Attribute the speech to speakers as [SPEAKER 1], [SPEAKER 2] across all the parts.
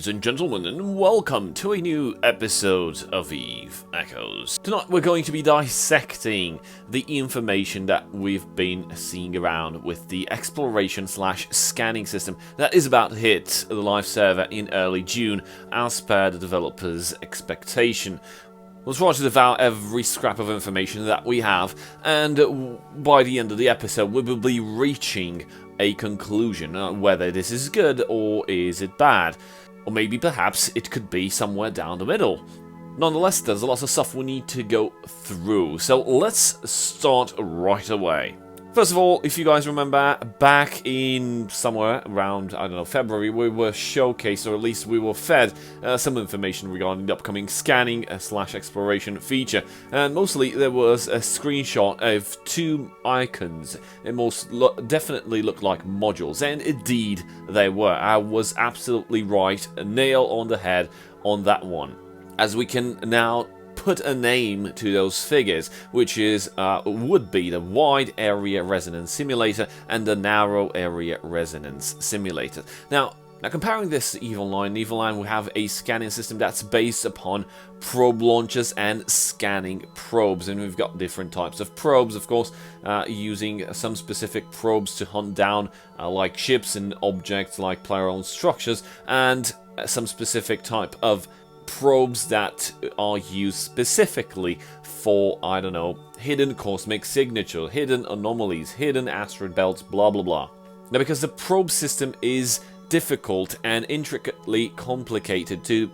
[SPEAKER 1] Ladies and gentlemen, and welcome to a new episode of Eve Echoes. Tonight we're going to be dissecting the information that we've been seeing around with the exploration/scanning system that is about to hit the live server in early June, as per the developer's expectation. We'll try to devour every scrap of information that we have, and by the end of the episode we will be reaching a conclusion, whether this is good or is it bad, or maybe perhaps it could be somewhere down the middle. Nonetheless, there's a lot of stuff we need to go through, so let's start right away. First of all, if you guys remember, back in somewhere around, I don't know, February, we were showcased, or at least we were fed some information regarding the upcoming scanning/exploration feature. And mostly there was a screenshot of two icons. It definitely looked like modules, and indeed they were. I was absolutely right, a nail on the head on that one. As we can now put a name to those figures, which is would be the Wide Area Resonance Simulator and the Narrow Area Resonance Simulator. Now comparing this to EVE Online, we have a scanning system that's based upon probe launchers and scanning probes, and we've got different types of probes, of course, using some specific probes to hunt down like ships and objects like player-owned structures, and some specific type of probes that are used specifically for, I don't know, hidden cosmic signature, hidden anomalies, hidden asteroid belts, blah blah blah. Now, because the probe system is difficult and intricately complicated to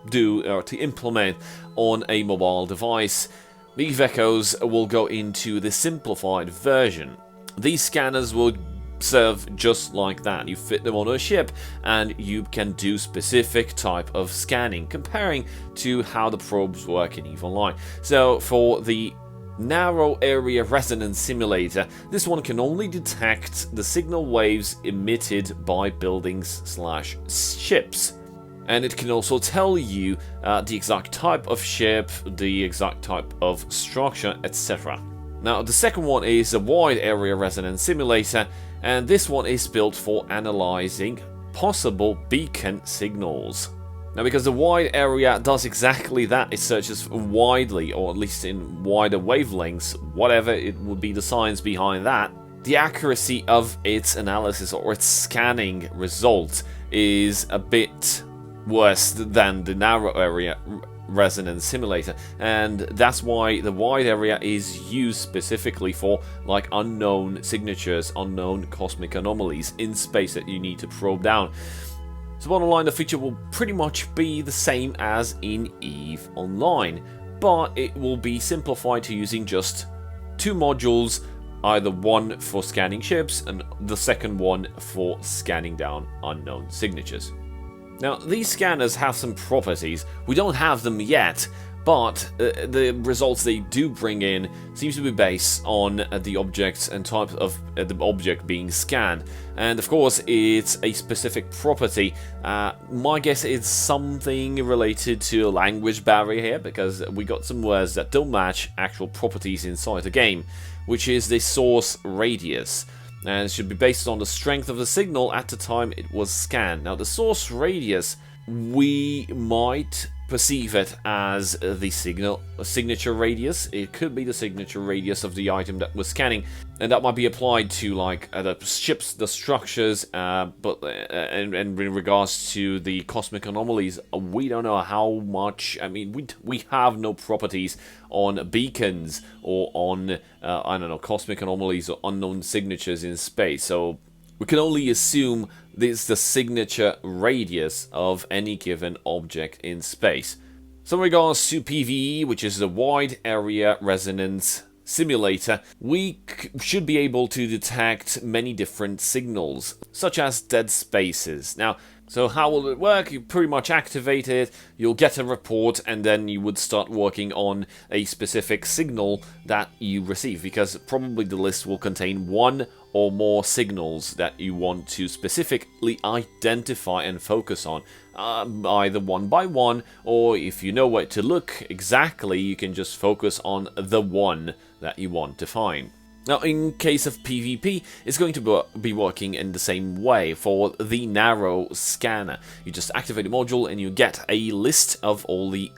[SPEAKER 1] do or to implement on a mobile device, Eve Echoes will go into the simplified version. These scanners will serve just like that. You fit them on a ship and you can do specific type of scanning, comparing to how the probes work in EVE Online. So for the Narrow Area Resonance Simulator, this one can only detect the signal waves emitted by buildings/ships. And it can also tell you the exact type of ship, the exact type of structure, etc. Now, the second one is a Wide Area Resonance Simulator, and this one is built for analyzing possible beacon signals. Now, because the wide area does exactly that, it searches widely, or at least in wider wavelengths, whatever it would be the science behind that, the accuracy of its analysis or its scanning result is a bit worse than the Narrow Area Resonance Simulator, and that's why the wide area is used specifically for like unknown signatures, unknown cosmic anomalies in space that you need to probe down. So bottom line, the feature will pretty much be the same as in EVE Online, but it will be simplified to using just two modules, either one for scanning ships and the second one for scanning down unknown signatures. Now, these scanners have some properties. We don't have them yet, but the results they do bring in seems to be based on the objects and type of the object being scanned. And of course, it's a specific property. My guess is something related to a language barrier here, because we got some words that don't match actual properties inside the game, which is the source radius. And it should be based on the strength of the signal at the time it was scanned. Now, the source radius, we might perceive it as the signature radius. It could be the signature radius of the item that we're scanning, and that might be applied to like the ships, the structures, but and in regards to the cosmic anomalies, we don't know how much. I mean, we have no properties on beacons or on I don't know, cosmic anomalies or unknown signatures in space, so we can only assume this is the signature radius of any given object in space. So in regards to PvE, which is the Wide Area Resonance Simulator, we should be able to detect many different signals, such as dead spaces. Now, so how will it work? You pretty much activate it, you'll get a report, and then you would start working on a specific signal that you receive, because probably the list will contain one or more signals that you want to specifically identify and focus on, either one by one, or if you know where to look exactly, you can just focus on the one that you want to find. Now, in case of PvP, it's going to be working in the same way for the narrow scanner. You just activate the module and you get a list of all the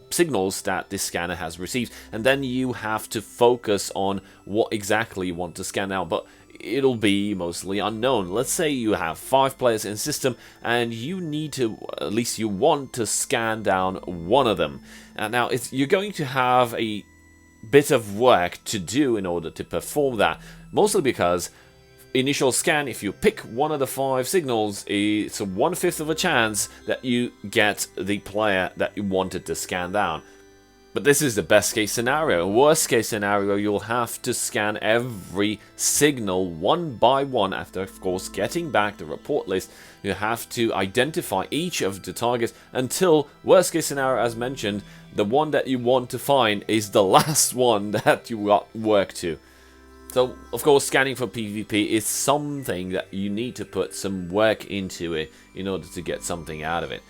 [SPEAKER 1] signals that this scanner has received, and then you have to focus on what exactly you want to scan out, but it'll be mostly unknown. Let's say you have 5 players in the system and you need to, at least you want to scan down one of them. Now, you're going to have a bit of work to do in order to perform that, mostly because initial scan, if you pick one of the 5 signals, it's a 1/5 of a chance that you get the player that you wanted to scan down. But this is the best case scenario. Worst case scenario, you'll have to scan every signal one by one after, of course, getting back the report list. You have to identify each of the targets until, worst case scenario as mentioned, the one that you want to find is the last one that you got work to. So, of course, scanning for PvP is something that you need to put some work into it in order to get something out of it.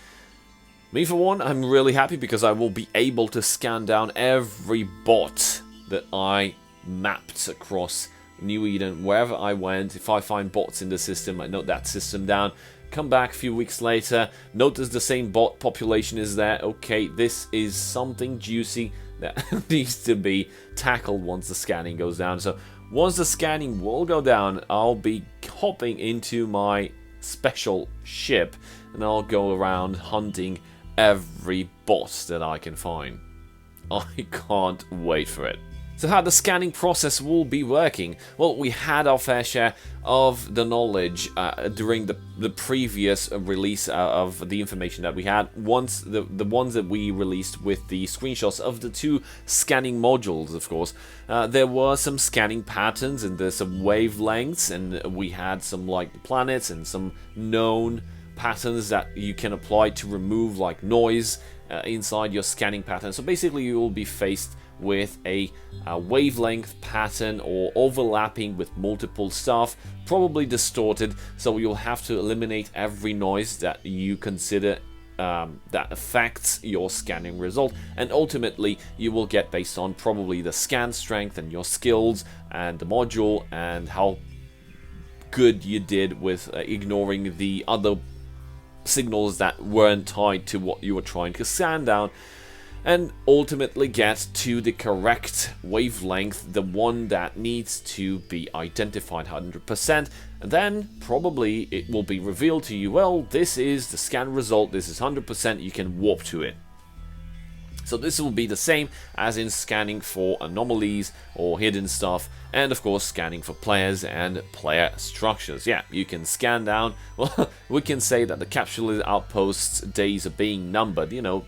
[SPEAKER 1] Me, for one, I'm really happy because I will be able to scan down every bot that I mapped across New Eden, wherever I went. If I find bots in the system, I note that system down, come back a few weeks later, notice the same bot population is there. Okay, this is something juicy that needs to be tackled once the scanning goes down. So once the scanning will go down, I'll be hopping into my special ship and I'll go around hunting every bot that I can find. I can't wait for it. So how the scanning process will be working? Well, we had our fair share of the knowledge during the previous release of the information that we had. Once the ones that we released with the screenshots of the 2 scanning modules, of course, there were some scanning patterns and there's some wavelengths, and we had some like planets and some known patterns that you can apply to remove like noise inside your scanning pattern. So basically you will be faced with a wavelength pattern or overlapping with multiple stuff, probably distorted, so you'll have to eliminate every noise that you consider that affects your scanning result, and ultimately you will get based on probably the scan strength and your skills and the module and how good you did with ignoring the other signals that weren't tied to what you were trying to scan down, and ultimately get to the correct wavelength, the one that needs to be identified 100%, and then probably it will be revealed to you, well, this is the scan result, this is 100%, you can warp to it. So this will be the same as in scanning for anomalies or hidden stuff, and of course scanning for players and player structures. Yeah, you can scan down, well, we can say that the capsule outposts' days are being numbered, you know,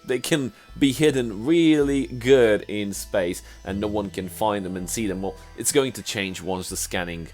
[SPEAKER 1] they can be hidden really good in space and no one can find them and see them. Well, it's going to change once the scanning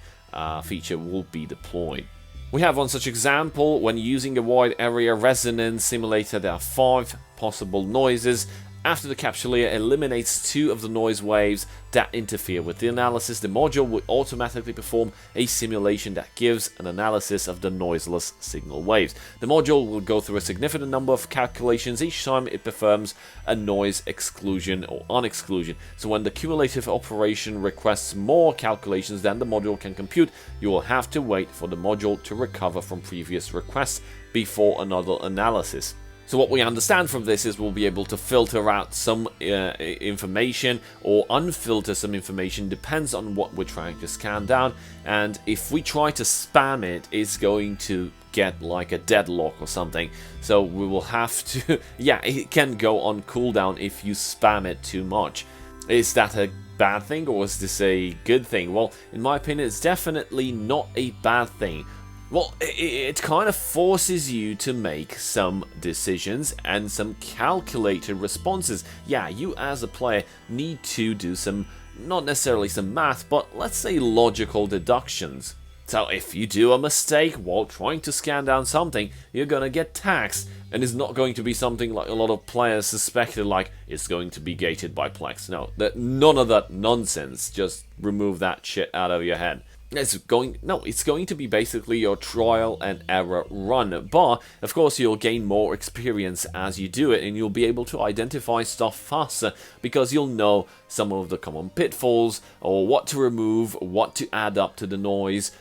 [SPEAKER 1] feature will be deployed. We have one such example. When using a wide area resonance simulator, there are 5 possible noises. After the capsuleer eliminates 2 of the noise waves that interfere with the analysis, the module will automatically perform a simulation that gives an analysis of the noiseless signal waves. The module will go through a significant number of calculations each time it performs a noise exclusion or unexclusion. So when the cumulative operation requests more calculations than the module can compute, you will have to wait for the module to recover from previous requests before another analysis. So what we understand from this is we'll be able to filter out some information or unfilter some information, depends on what we're trying to scan down, and if we try to spam it, it's going to get like a deadlock or something. So we will have to, yeah, it can go on cooldown if you spam it too much. Is that a bad thing or is this a good thing? Well, in my opinion, it's definitely not a bad thing. Well, it kind of forces you to make some decisions and some calculated responses. Yeah, you as a player need to do some, not necessarily some math, but let's say logical deductions. So if you do a mistake while trying to scan down something, you're gonna get taxed, and it's not going to be something like a lot of players suspected, like it's going to be gated by Plex. No, none of that nonsense. Just remove that shit out of your head. It's going to be basically your trial and error run, but of course you'll gain more experience as you do it, and you'll be able to identify stuff faster because you'll know some of the common pitfalls, or what to remove, what to add up to the noise,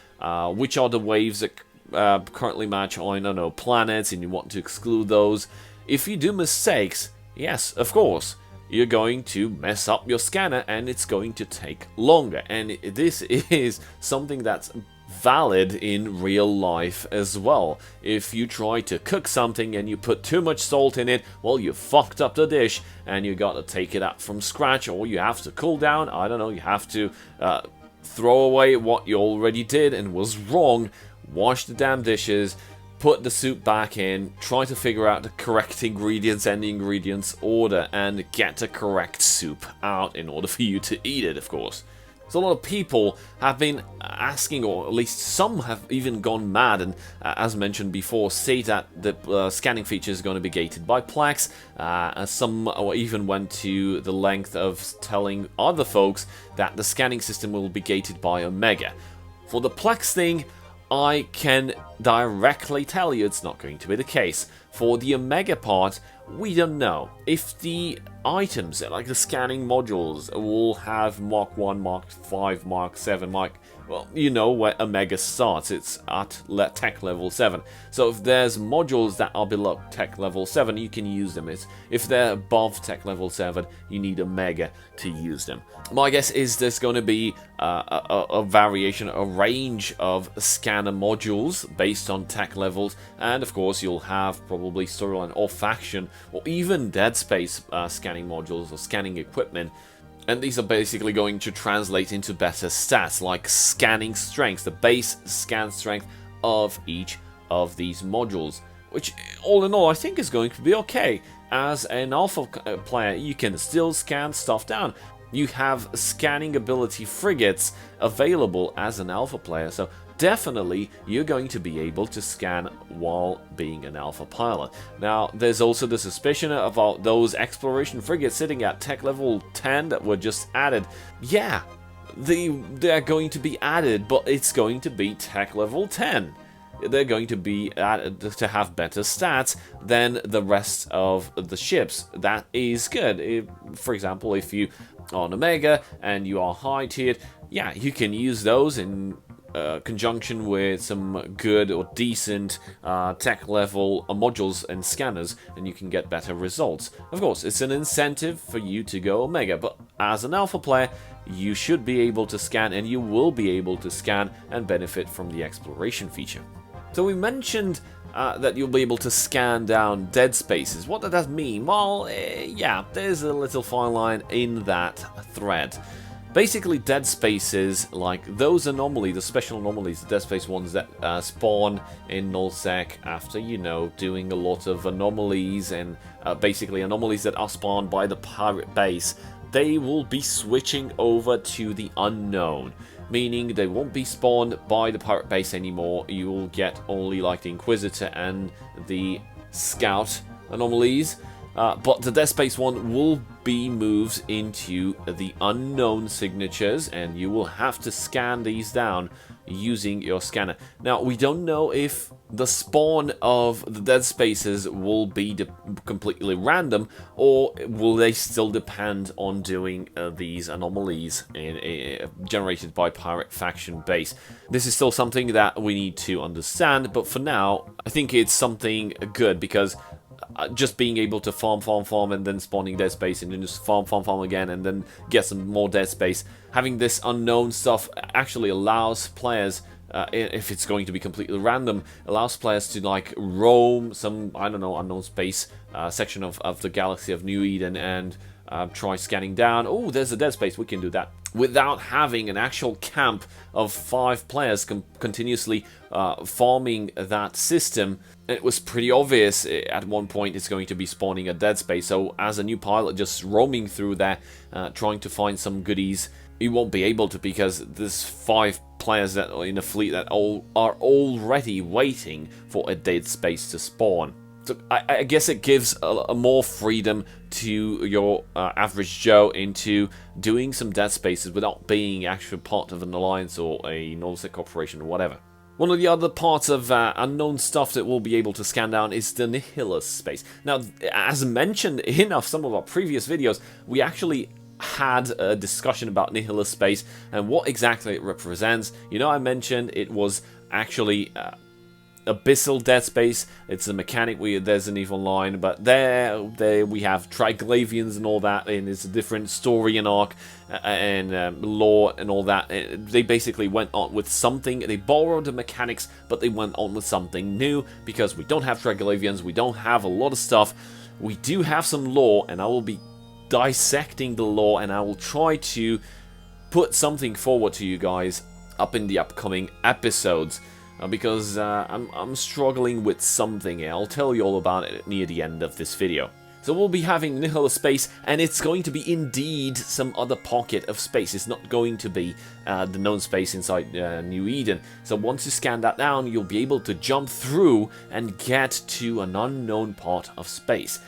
[SPEAKER 1] which are the waves that currently match, I don't know, planets, and you want to exclude those. If you do mistakes, yes, of course, you're going to mess up your scanner and it's going to take longer. And this is something that's valid in real life as well. If you try to cook something and you put too much salt in it, well, you fucked up the dish and you got to take it up from scratch, or you have to cool down, I don't know, you have to throw away what you already did and was wrong, wash the damn dishes, put the soup back in, try to figure out the correct ingredients and the ingredients order, and get the correct soup out in order for you to eat it, of course. So a lot of people have been asking, or at least some have even gone mad, and as mentioned before, say that the scanning feature is going to be gated by Plex. Some even went to the length of telling other folks that the scanning system will be gated by Omega. For the Plex thing, I can directly tell you it's not going to be the case. For the Omega part, we don't know. If the items, like the scanning modules, will have Mark 1, Mark 5, Mark 7, well, you know where Omega starts, it's at tech level 7. So if there's modules that are below tech level 7, you can use them. If they're above tech level 7, you need Omega to use them. My guess is there's going to be a variation, a range of scanner modules based on tech levels, and of course you'll have probably storyline or faction, or even Dead Space scanning modules or scanning equipment. And these are basically going to translate into better stats, like scanning strength, the base scan strength of each of these modules. Which, all in all, I think is going to be okay. As an alpha player, you can still scan stuff down. You have scanning ability frigates available as an alpha player, so definitely you're going to be able to scan while being an alpha pilot. Now, there's also the suspicion about those exploration frigates sitting at tech level 10 that were just added. Yeah, they're going to be added, but it's going to be tech level 10. They're going to be added to have better stats than the rest of the ships. That is good. For example, if you are on Omega and you are high tiered, yeah, you can use those in conjunction with some good or decent tech level modules and scanners, and you can get better results. Of course, it's an incentive for you to go Omega, but as an alpha player, you should be able to scan, and you will be able to scan and benefit from the exploration feature. So we mentioned that you'll be able to scan down dead spaces. What does that mean? Well, yeah, there's a little fine line in that thread. Basically, dead spaces, like those anomalies, the special anomalies, the dead space ones that spawn in nullsec after, you know, doing a lot of anomalies, and basically anomalies that are spawned by the pirate base, they will be switching over to the unknown. Meaning they won't be spawned by the pirate base anymore. You will get only like the Inquisitor and the Scout anomalies. But the Dead Space one will be moved into the unknown signatures, and you will have to scan these down using your scanner. Now, we don't know if the spawn of the Dead Spaces will be completely random, or will they still depend on doing these anomalies generated by Pirate Faction base. This is still something that we need to understand, but for now, I think it's something good, because just being able to farm, and then spawning dead space, and then just farm again, and then get some more dead space. Having this unknown stuff actually allows players, if it's going to be completely random, allows players to like roam some, I don't know, unknown space section of the galaxy of New Eden and try scanning down. Oh, there's a dead space, we can do that. Without having an actual camp of 5 players continuously farming that system. It was pretty obvious at one point it's going to be spawning a dead space, so as a new pilot just roaming through there, trying to find some goodies, you won't be able to, because there's 5 players that are in a fleet that are already waiting for a dead space to spawn. So I guess it gives a more freedom to your average Joe into doing some Dead Spaces without being actually part of an alliance or a Lowsec corporation or whatever. One of the other parts of unknown stuff that we'll be able to scan down is the Nihilus Space. Now, as mentioned in some of our previous videos, we actually had a discussion about Nihilus Space and what exactly it represents. You know, I mentioned it was actually abyssal dead space. It's a mechanic there's an evil line, but there we have Triglavians and all that, and it's a different story and arc and lore and all that. They basically went on with something. They borrowed the mechanics, but they went on with something new because we don't have Triglavians, we don't have a lot of stuff. We do have some lore, and I will be dissecting the lore, and I will try to put something forward to you guys up in the upcoming episodes. Because I'm struggling with something. I'll tell you all about it near the end of this video. So we'll be having Nihilus Space, and it's going to be indeed some other pocket of space. It's not going to be the known space inside New Eden. So once you scan that down, you'll be able to jump through and get to an unknown part of space.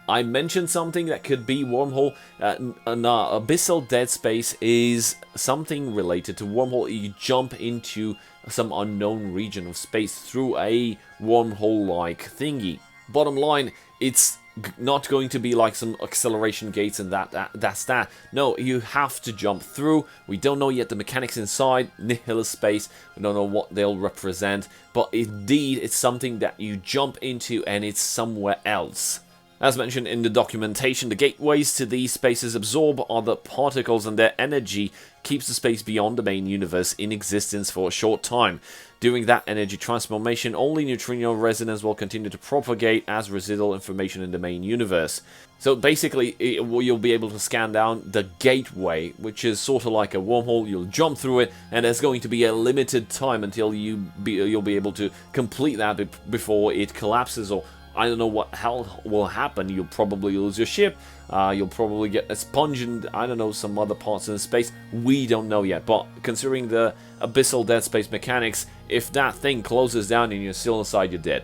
[SPEAKER 1] I mentioned something that could be wormhole. An abyssal dead space is something related to wormhole. You jump into some unknown region of space through a wormhole-like thingy. Bottom line, it's not going to be like some acceleration gates and that's that. No, you have to jump through. We don't know yet the mechanics inside Nihilus Space. We don't know what they'll represent, but indeed, it's something that you jump into and it's somewhere else. As mentioned in the documentation, the gateways to these spaces absorb other particles, and their energy keeps the space beyond the main universe in existence for a short time. During that energy transformation, only neutrino resonance will continue to propagate as residual information in the main universe. So basically, you'll be able to scan down the gateway, which is sort of like a wormhole. You'll jump through it, and there's going to be a limited time until you'll be able to complete that before it collapses, or I don't know what hell will happen. You'll probably lose your ship, you'll probably get expunged, and I don't know, some other parts in space. We don't know yet, but considering the abyssal dead space mechanics, if that thing closes down and you're still inside, you're dead.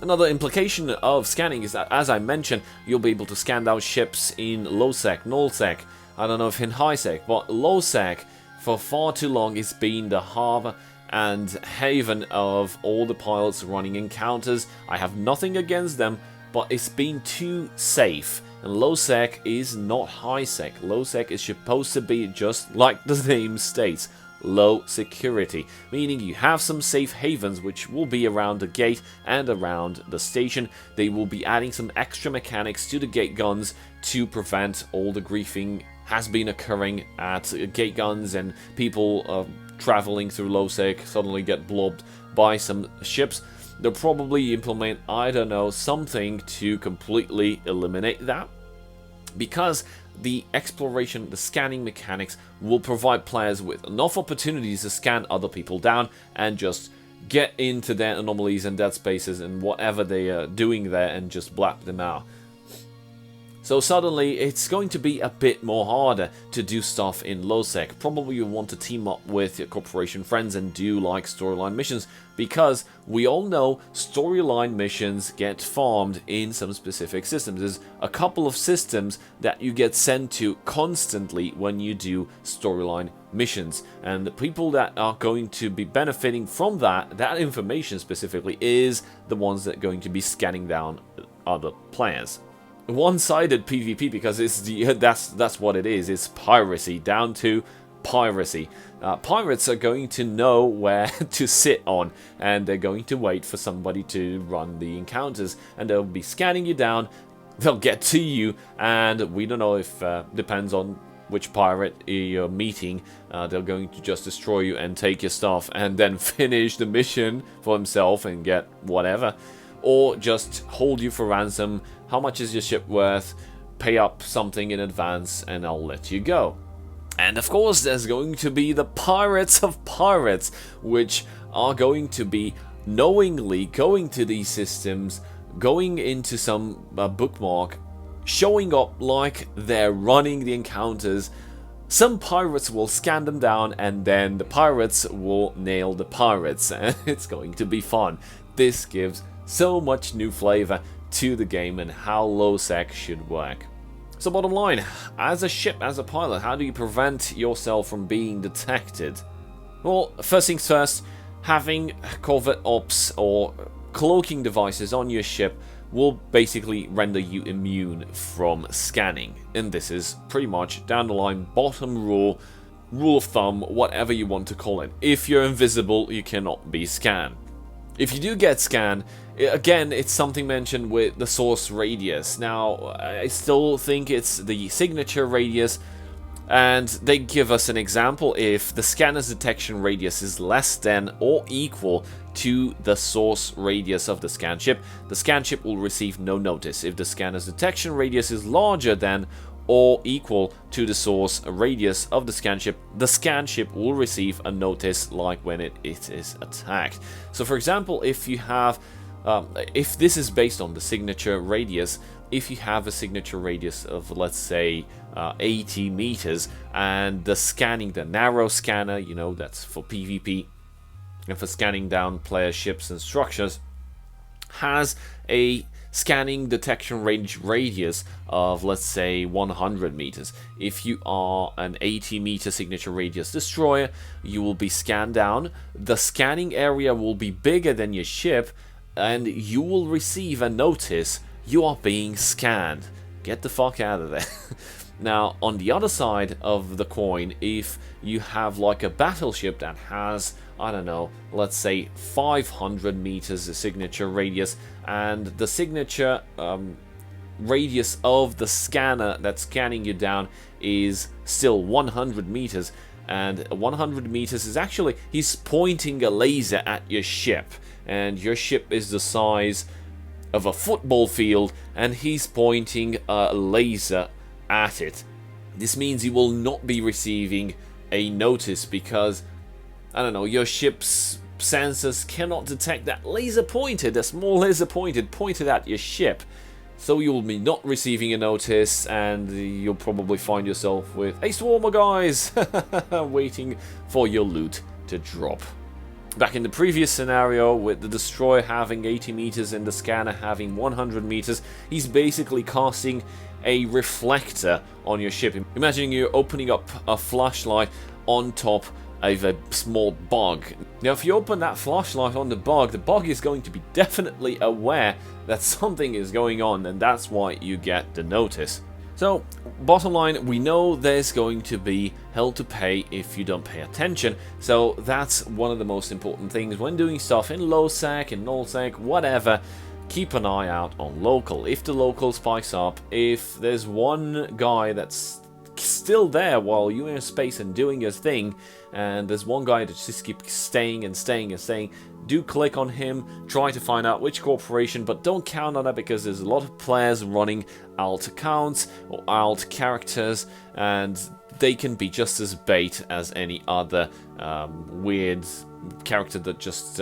[SPEAKER 1] Another implication of scanning is that, as I mentioned, you'll be able to scan down ships in Lowsec, Nullsec, I don't know if in Highsec, but Lowsec for far too long has been the harbor and haven of all the pilots running encounters. I have nothing against them, but it's been too safe. And Lowsec is not Highsec. Lowsec is supposed to be just like the name states, low security, meaning you have some safe havens which will be around the gate and around the station. They will be adding some extra mechanics to the gate guns to prevent all the griefing has been occurring at gate guns, and people traveling through Lowsec suddenly get blobbed by some ships. They'll probably implement, I don't know, something to completely eliminate that, because the exploration, the scanning mechanics will provide players with enough opportunities to scan other people down and just get into their anomalies and dead spaces and whatever they are doing there and just blap them out. So suddenly, it's going to be a bit more harder to do stuff in Lowsec. Probably you want to team up with your corporation friends and do like storyline missions, because we all know storyline missions get farmed in some specific systems. There's a couple of systems that you get sent to constantly when you do storyline missions, and the people that are going to be benefiting from that information specifically, is the ones that are going to be scanning down other players. One-sided PvP, because it's that's what it is. It's piracy, down to piracy. Pirates are going to know where to sit on, and they're going to wait for somebody to run the encounters, and they'll be scanning you down. They'll get to you, and we don't know if depends on which pirate you're meeting. They're going to just destroy you and take your stuff, and then finish the mission for himself and get whatever, or just hold you for ransom. How much is your ship worth? Pay up something in advance and I'll let you go. And of course, there's going to be the pirates of pirates, which are going to be knowingly going to these systems, going into some bookmark, showing up like they're running the encounters. Some pirates will scan them down, and then the pirates will nail the pirates, and it's going to be fun. This gives so much new flavor to the game and how Lowsec should work. So bottom line, as a ship, as a pilot, how do you prevent yourself from being detected? Well, first things first, having covert ops or cloaking devices on your ship will basically render you immune from scanning. And this is pretty much down the line bottom rule of thumb, whatever you want to call it. If you're invisible, you cannot be scanned. If you do get scanned, again, it's something mentioned with the source radius. Now, I still think it's the signature radius, and they give us an example. If the scanner's detection radius is less than or equal to the source radius of the scan ship will receive no notice. If the scanner's detection radius is larger than or equal to the source radius of the scan ship will receive a notice, like when it is attacked. So for example, if you have if this is based on the signature radius, if you have a signature radius of, let's say, 80 meters, and the narrow scanner, you know, that's for PvP and for scanning down player ships and structures, has a scanning detection range radius of, let's say, 100 meters. If you are an 80 meter signature radius destroyer, you will be scanned down. The scanning area will be bigger than your ship, and you will receive a notice you are being scanned. Get the fuck out of there. Now, on the other side of the coin, if you have like a battleship that has, I don't know, let's say 500 meters signature radius, and the signature radius of the scanner that's scanning you down is still 100 meters, and 100 meters is actually, he's pointing a laser at your ship, and your ship is the size of a football field, and he's pointing a laser at it. This means you will not be receiving a notice because, I don't know, your ship's sensors cannot detect that a small laser pointed at your ship. So you will be not receiving a notice, and you'll probably find yourself with a swarm of guys waiting for your loot to drop. Back in the previous scenario, with the destroyer having 80 meters and the scanner having 100 meters, he's basically casting a reflector on your ship. Imagine you're opening up a flashlight on top of a small bug. Now, if you open that flashlight on the bug is going to be definitely aware that something is going on, and that's why you get the notice. So, bottom line, we know there's going to be hell to pay if you don't pay attention, so that's one of the most important things when doing stuff in Lowsec, in Nullsec, whatever. Keep an eye out on local. If the local spikes up, if there's one guy that's still there while you're in space and doing your thing, and there's one guy that just keeps staying and staying and staying, do click on him, try to find out which corporation, but don't count on that because there's a lot of players running alt accounts or alt characters, and they can be just as bait as any other weird character that just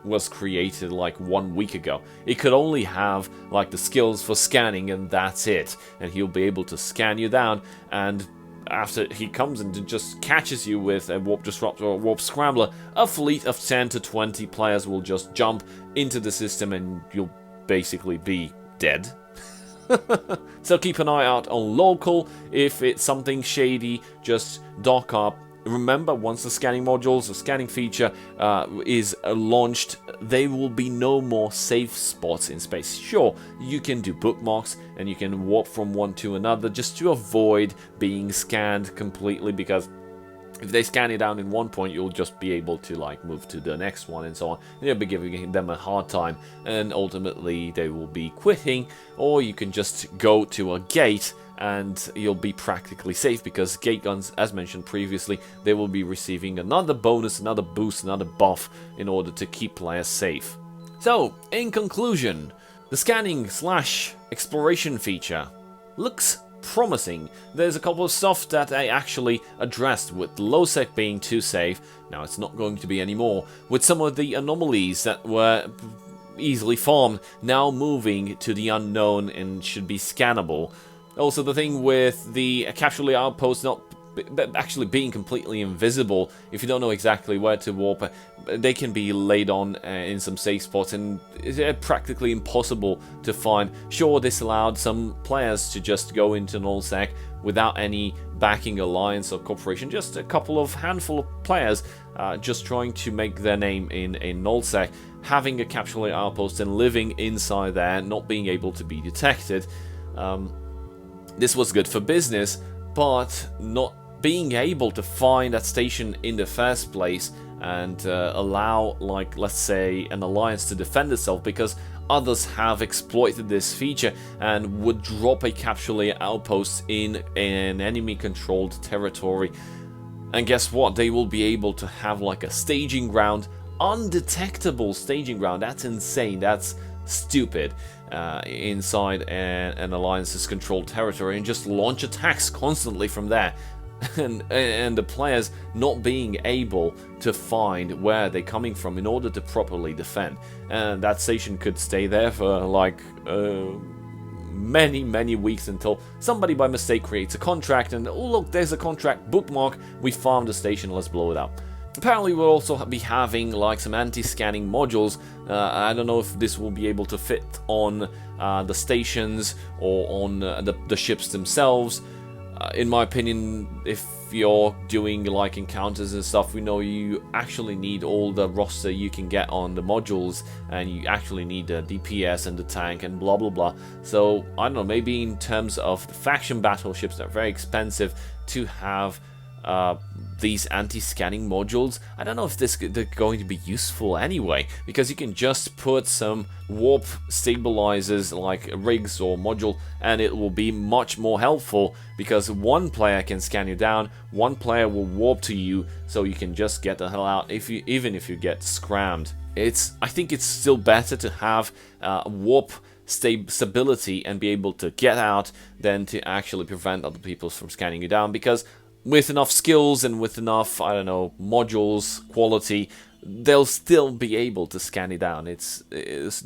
[SPEAKER 1] was created like 1 week ago. It could only have like the skills for scanning, and that's it, and he'll be able to scan you down, and after he comes and just catches you with a warp disruptor or warp scrambler, a fleet of 10 to 20 players will just jump into the system and you'll basically be dead. So keep an eye out on local. If it's something shady, just dock up. Remember, once the scanning modules, the scanning feature is launched, there will be no more safe spots in space. Sure, you can do bookmarks and you can warp from one to another just to avoid being scanned completely, because if they scan you down in one point, you'll just be able to like move to the next one and so on. And you'll be giving them a hard time, and ultimately they will be quitting, or you can just go to a gate and you'll be practically safe, because gate guns, as mentioned previously, they will be receiving another bonus, another boost, another buff in order to keep players safe. So, in conclusion, the scanning / exploration feature looks promising. There's a couple of stuff that I actually addressed, with Lowsec being too safe. Now it's not going to be anymore, with some of the anomalies that were easily farmed now moving to the unknown and should be scannable. Also, the thing with the capsule outpost not actually being completely invisible. If you don't know exactly where to warp, they can be laid on in some safe spots, and it's practically impossible to find. Sure, this allowed some players to just go into nullsec without any backing alliance or corporation, just a handful of players just trying to make their name in nullsec, having a capsule outpost and living inside there, not being able to be detected. This was good for business, but not being able to find that station in the first place and allow, like, let's say, an alliance to defend itself, because others have exploited this feature and would drop a capsule outpost in an enemy-controlled territory. And guess what? They will be able to have like a staging ground, undetectable staging ground. That's insane. That's stupid. Inside an alliance's controlled territory, and just launch attacks constantly from there. and the players not being able to find where they're coming from in order to properly defend. And that station could stay there for like many weeks until somebody by mistake creates a contract, and oh look, there's a contract, bookmark, we found the station, let's blow it up. Apparently we'll also be having like some anti-scanning modules. I don't know if this will be able to fit on the stations or on the ships themselves. In my opinion, if you're doing like encounters and stuff, we know you actually need all the roster you can get on the modules, and you actually need the DPS and the tank and blah blah blah. So I don't know, maybe in terms of the faction battleships that are very expensive to have these anti-scanning modules, I don't know if they're going to be useful anyway, because you can just put some warp stabilizers like rigs or module, and it will be much more helpful, because one player can scan you down, one player will warp to you, so you can just get the hell out even if you get scrammed. I think it's still better to have warp stability and be able to get out than to actually prevent other people from scanning you down, because with enough skills and with enough, I don't know, modules, quality, they'll still be able to scan it down.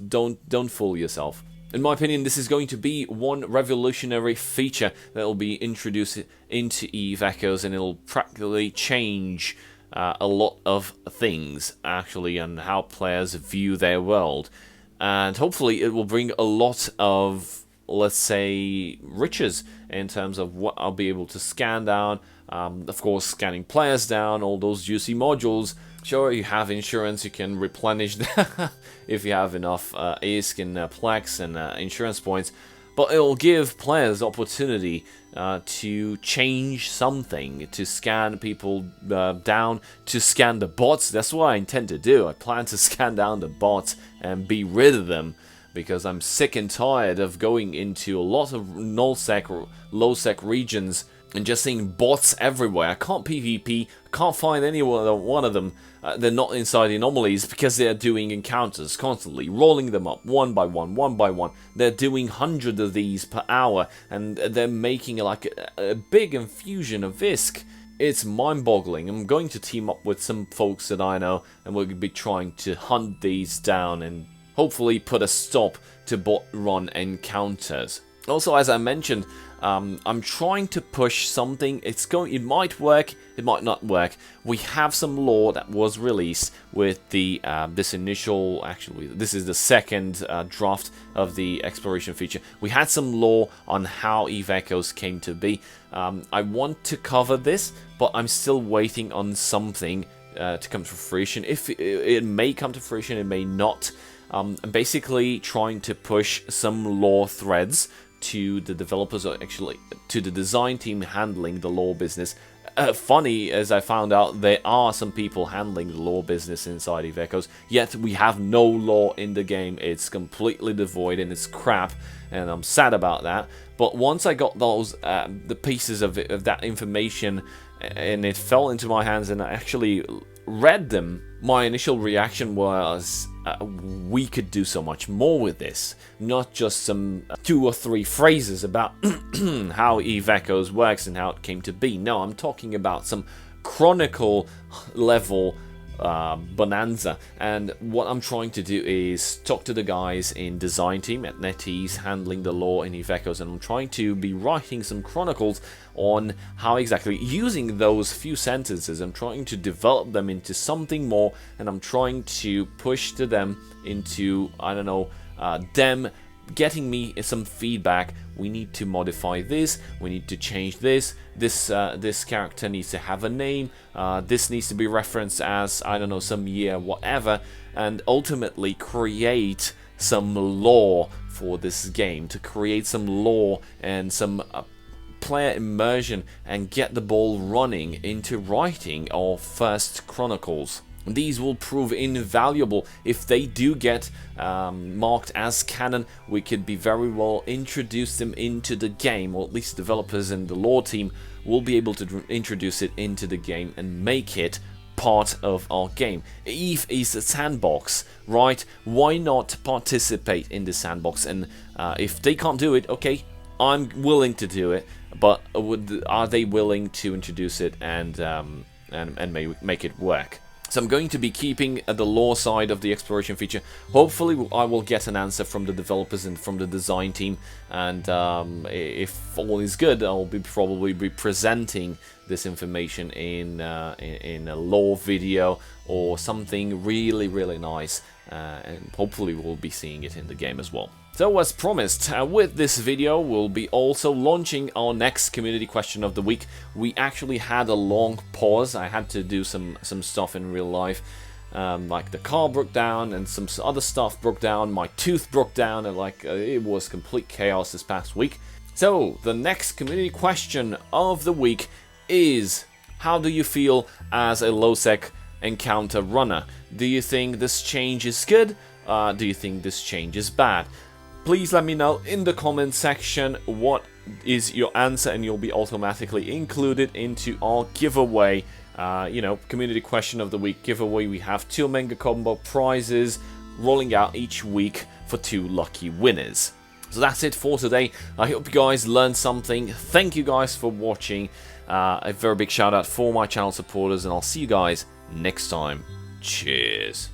[SPEAKER 1] Don't fool yourself. In my opinion, this is going to be one revolutionary feature that will be introduced into EVE Echoes, and it'll practically change a lot of things, actually, and how players view their world. And hopefully it will bring a lot of, let's say, riches in terms of what I'll be able to scan down. Of course, scanning players down, all those juicy modules. Sure, you have insurance, you can replenish that if you have enough ISK and Plex and insurance points. But it will give players opportunity to change something, to scan people down, to scan the bots. That's what I intend to do. I plan to scan down the bots and be rid of them, because I'm sick and tired of going into a lot of nullsec or lowsec regions and just seeing bots everywhere. I can't PvP, can't find any one of them. They're not inside the anomalies because they're doing encounters constantly, rolling them up one by one. They're doing 100 of these per hour, and they're making like a big infusion of ISK. It's mind-boggling. I'm going to team up with some folks that I know, and we're going to be trying to hunt these down and hopefully put a stop to bot run encounters. Also, as I mentioned, I'm trying to push something. It might work, it might not work. We have some lore that was released with the this is the second draft of the exploration feature. We had some lore on how EVE Echoes came to be. I want to cover this, but I'm still waiting on something to come to fruition. If it may come to fruition, it may not. I'm basically trying to push some lore threads to the developers, or actually to the design team handling the lore business. Funny, as I found out, there are some people handling the lore business inside EVE Echoes, yet we have no lore in the game. It's completely devoid and it's crap, and I'm sad about that. But once I got those the pieces of that information, and it fell into my hands and I actually read them, my initial reaction was we could do so much more with this. Not just some 2 or 3 phrases about how EVE Echoes works and how it came to be. No, I'm talking about some chronicle level bonanza. And what I'm trying to do is talk to the guys in design team at NetEase handling the lore in Ivekos, and I'm trying to be writing some chronicles on how exactly, using those few sentences, I'm trying to develop them into something more, and I'm trying to push to them into, I don't know, them getting me some feedback. We need to modify this, we need to change this, this character needs to have a name, this needs to be referenced as, I don't know, some year, whatever, and ultimately create some lore for this game, to create some lore and some player immersion and get the ball running into writing our first chronicles. These will prove invaluable. If they do get marked as canon, we could be very well introduce them into the game, or at least developers and the lore team will be able to introduce it into the game and make it part of our game. Eve is a sandbox, right? Why not participate in the sandbox? And if they can't do it, okay, I'm willing to do it, but are they willing to introduce it and make it work? So I'm going to be keeping the lore side of the exploration feature. Hopefully I will get an answer from the developers and from the design team, and if all is good, I'll probably be presenting this information in a lore video or something really nice, and hopefully we'll be seeing it in the game as well. So as promised, with this video we'll be also launching our next community question of the week. We actually had a long pause. I had to do some stuff in real life, like the car broke down and some other stuff broke down, my tooth broke down, and it was complete chaos this past week. So the next community question of the week is, how do you feel as a Lowsec encounter runner? Do you think this change is good? Do you think this change is bad? Please let me know in the comment section what is your answer, and you'll be automatically included into our giveaway, community question of the week giveaway. We have 2 Mega Combo prizes rolling out each week for 2 lucky winners. So that's it for today. I hope you guys learned something. Thank you guys for watching. A very big shout out for my channel supporters, and I'll see you guys next time. Cheers.